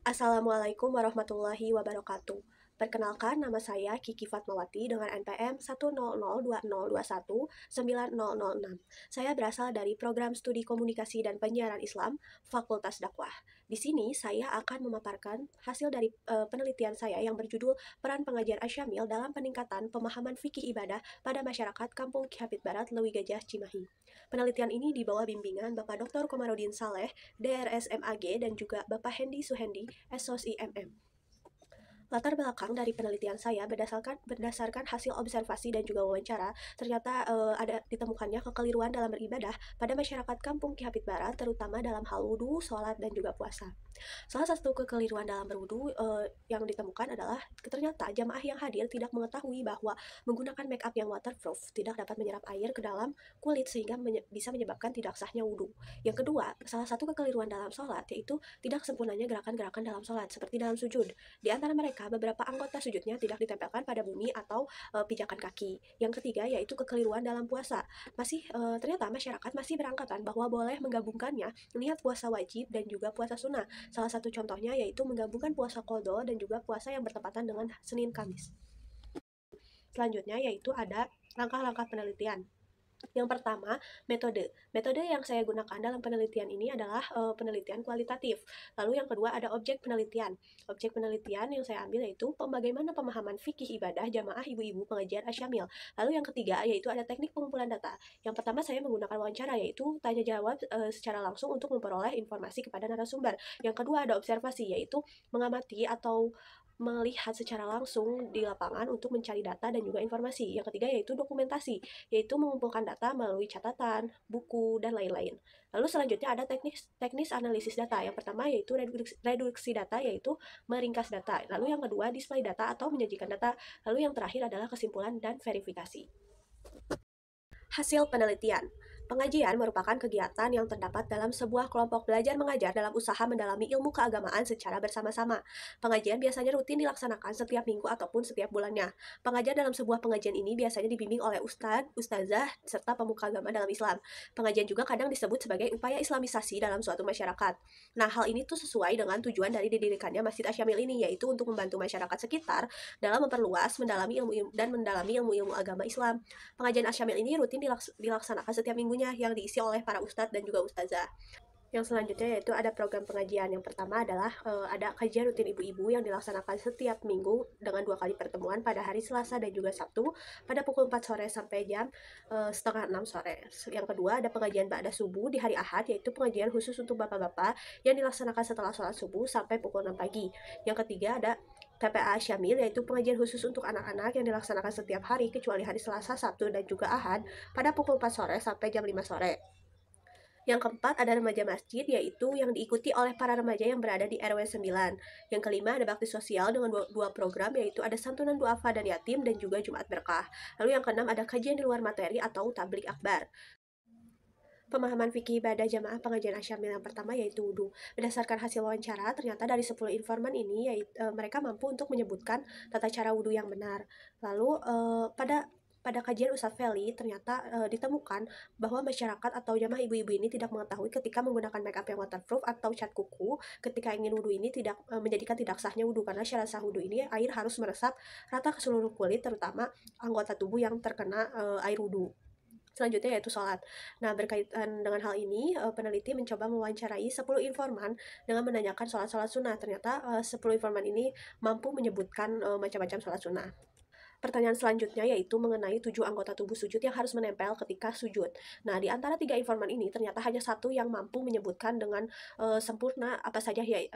Assalamualaikum warahmatullahi wabarakatuh. Perkenalkan, nama saya Kiki Fatmawati dengan NPM 10020219006. Saya berasal dari Program Studi Komunikasi dan Penyiaran Islam, Fakultas Dakwah. Di sini saya akan memaparkan hasil dari penelitian saya yang berjudul Peran Pengajian Asyamil dalam Peningkatan Pemahaman Fikih Ibadah pada Masyarakat Kampung Kihapit Barat, Lewi Gajah, Cimahi. Penelitian ini di bawah bimbingan Bapak Dr. Komarudin Saleh, DRS MAG, dan juga Bapak Hendi Suhendi, SOSI MM. Latar belakang dari penelitian saya berdasarkan hasil observasi dan juga wawancara, ternyata ada ditemukannya kekeliruan dalam beribadah pada masyarakat Kampung Kihapit Barat, terutama dalam hal wudhu, sholat, dan juga puasa. Salah satu kekeliruan dalam berwudhu yang ditemukan adalah ternyata jamaah yang hadir tidak mengetahui bahwa menggunakan make up yang waterproof tidak dapat menyerap air ke dalam kulit sehingga bisa menyebabkan tidak sahnya wudhu. Yang kedua, salah satu kekeliruan dalam sholat yaitu tidak sempurnanya gerakan-gerakan dalam sholat seperti dalam sujud. Di antara mereka, beberapa anggota sujudnya tidak ditempelkan pada bumi atau pijakan kaki. Yang ketiga, yaitu kekeliruan dalam puasa. Ternyata masyarakat masih beranggapan bahwa boleh menggabungkannya niat puasa wajib dan juga puasa sunnah. Salah satu contohnya yaitu menggabungkan puasa qadha dan juga puasa yang bertepatan dengan Senin Kamis. Selanjutnya yaitu ada langkah-langkah penelitian. Yang pertama, metode. Metode yang saya gunakan dalam penelitian ini adalah penelitian kualitatif. Lalu yang kedua ada objek penelitian. Objek penelitian yang saya ambil yaitu bagaimana pemahaman fikih ibadah jamaah ibu-ibu pengajian Asyamil. Lalu yang ketiga yaitu ada teknik pengumpulan data. Yang pertama saya menggunakan wawancara yaitu tanya jawab secara langsung untuk memperoleh informasi kepada narasumber. Yang kedua ada observasi yaitu mengamati atau melihat secara langsung di lapangan untuk mencari data dan juga informasi. Yang ketiga yaitu dokumentasi, yaitu mengumpulkan data melalui catatan, buku, dan lain-lain. Lalu selanjutnya ada teknis analisis data. Yang pertama yaitu reduksi data, yaitu meringkas data. Lalu yang kedua display data atau menyajikan data. Lalu yang terakhir adalah kesimpulan dan verifikasi. Hasil penelitian. Pengajian merupakan kegiatan yang terdapat dalam sebuah kelompok belajar mengajar dalam usaha mendalami ilmu keagamaan secara bersama-sama. Pengajian biasanya rutin dilaksanakan setiap minggu ataupun setiap bulannya. Pengajar dalam sebuah pengajian ini biasanya dibimbing oleh ustadz, ustazah, serta pemuka agama dalam Islam. Pengajian juga kadang disebut sebagai upaya islamisasi dalam suatu masyarakat. Nah, hal ini tuh sesuai dengan tujuan dari didirikannya Masjid Asyamil ini, yaitu untuk membantu masyarakat sekitar dalam memperluas, mendalami ilmu-ilmu agama Islam. Pengajian Asyamil ini rutin dilaksanakan setiap minggunya yang diisi oleh para ustadz dan juga ustazah. Yang selanjutnya yaitu ada program pengajian. Yang pertama adalah ada kajian rutin ibu-ibu yang dilaksanakan setiap minggu dengan 2 kali pertemuan pada hari Selasa dan juga Sabtu pada pukul 4 sore sampai jam setengah 6 sore. Yang kedua ada pengajian ba'da subuh di hari Ahad, yaitu pengajian khusus untuk bapak-bapak yang dilaksanakan setelah sholat subuh sampai pukul 6 pagi. Yang ketiga ada TPA Syamil, yaitu pengajian khusus untuk anak-anak yang dilaksanakan setiap hari kecuali hari Selasa, Sabtu, dan juga Ahad pada pukul 4 sore sampai jam 5 sore. Yang keempat ada remaja masjid, yaitu yang diikuti oleh para remaja yang berada di RW 9. Yang kelima ada bakti sosial dengan dua program, yaitu ada santunan duafa dan yatim dan juga Jumat Berkah. Lalu yang keenam ada kajian di luar materi atau tablik akbar. Pemahaman fikih ibadah jamaah pengajian Asyamil yang pertama yaitu wudhu. Berdasarkan hasil wawancara, ternyata dari 10 informan ini mereka mampu untuk menyebutkan tata cara wudhu yang benar. Lalu pada kajian Ustadz Feli ternyata ditemukan bahwa masyarakat atau jamaah ibu-ibu ini tidak mengetahui ketika menggunakan make up yang waterproof atau cat kuku ketika ingin wudhu ini tidak menjadikan tidak sahnya wudhu, karena syarat sah wudhu ini air harus meresap rata ke seluruh kulit, terutama anggota tubuh yang terkena air wudhu. Selanjutnya yaitu sholat. Nah, berkaitan dengan hal ini, peneliti mencoba mewawancarai 10 informan dengan menanyakan sholat-sholat sunnah. Ternyata 10 informan ini mampu menyebutkan macam-macam sholat sunnah. Pertanyaan selanjutnya yaitu mengenai 7 anggota tubuh sujud yang harus menempel ketika sujud. Nah, di antara 3 informan ini ternyata hanya satu yang mampu menyebutkan dengan sempurna apa saja 7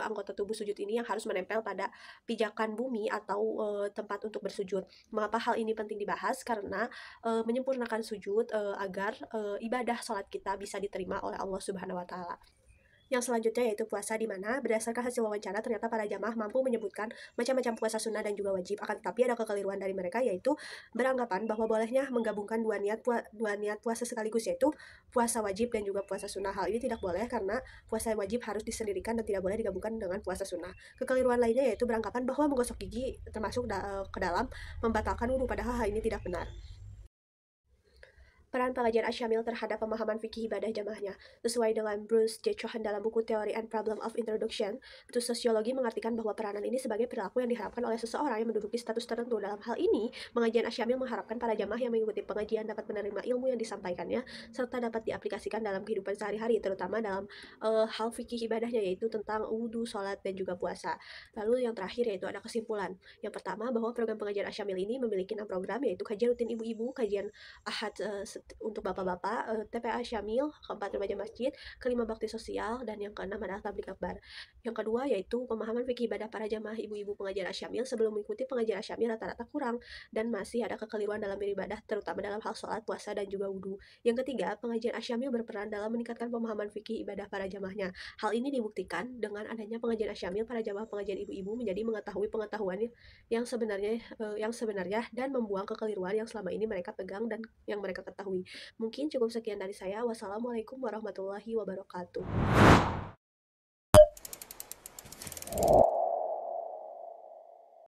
anggota tubuh sujud ini yang harus menempel pada pijakan bumi atau tempat untuk bersujud. Mengapa hal ini penting dibahas? Karena menyempurnakan sujud agar ibadah sholat kita bisa diterima oleh Allah Subhanahu wa taala. Yang selanjutnya yaitu puasa, di mana berdasarkan hasil wawancara ternyata para jamaah mampu menyebutkan macam-macam puasa sunnah dan juga wajib. Akan tetapi ada kekeliruan dari mereka, yaitu beranggapan bahwa bolehnya menggabungkan dua niat puasa sekaligus, yaitu puasa wajib dan juga puasa sunnah. Hal ini tidak boleh karena puasa wajib harus disendirikan dan tidak boleh digabungkan dengan puasa sunnah. Kekeliruan lainnya yaitu beranggapan bahwa menggosok gigi termasuk ke dalam membatalkan wudhu, padahal hal ini tidak benar. Peran pengajian Asyamil terhadap pemahaman fikih ibadah jamaahnya. Sesuai dengan Bruce J. Cohen dalam buku Theory and Problem of Introduction to Sociology mengartikan bahwa peranan ini sebagai perilaku yang diharapkan oleh seseorang yang menduduki status tertentu. Dalam hal ini, pengajian Asyamil mengharapkan para jamaah yang mengikuti pengajian dapat menerima ilmu yang disampaikannya serta dapat diaplikasikan dalam kehidupan sehari-hari, terutama dalam hal fikih ibadahnya, yaitu tentang wudhu, sholat, dan juga puasa. Lalu yang terakhir yaitu ada kesimpulan. Yang pertama, bahwa program pengajian Asyamil ini memiliki 6 program, yaitu kajian rutin ibu-ibu, kajian ahad untuk bapak-bapak, TPA Syamil, keempat remaja masjid, kelima bakti sosial, dan yang keenam adalah tablik akbar. Yang kedua yaitu pemahaman fikih ibadah para jamaah ibu-ibu pengajian Asyamil. Sebelum mengikuti pengajian Asyamil rata-rata kurang dan masih ada kekeliruan dalam beribadah, terutama dalam hal sholat, puasa, dan juga wudhu. Yang ketiga, pengajian Asyamil berperan dalam meningkatkan pemahaman fikih ibadah para jamaahnya. Hal ini dibuktikan dengan adanya pengajian Asyamil, para jamaah pengajian ibu-ibu menjadi mengetahui pengetahuan yang sebenarnya dan membuang kekeliruan yang selama ini mereka pegang dan yang mereka ketahui. Mungkin cukup sekian dari saya. Wassalamualaikum warahmatullahi wabarakatuh.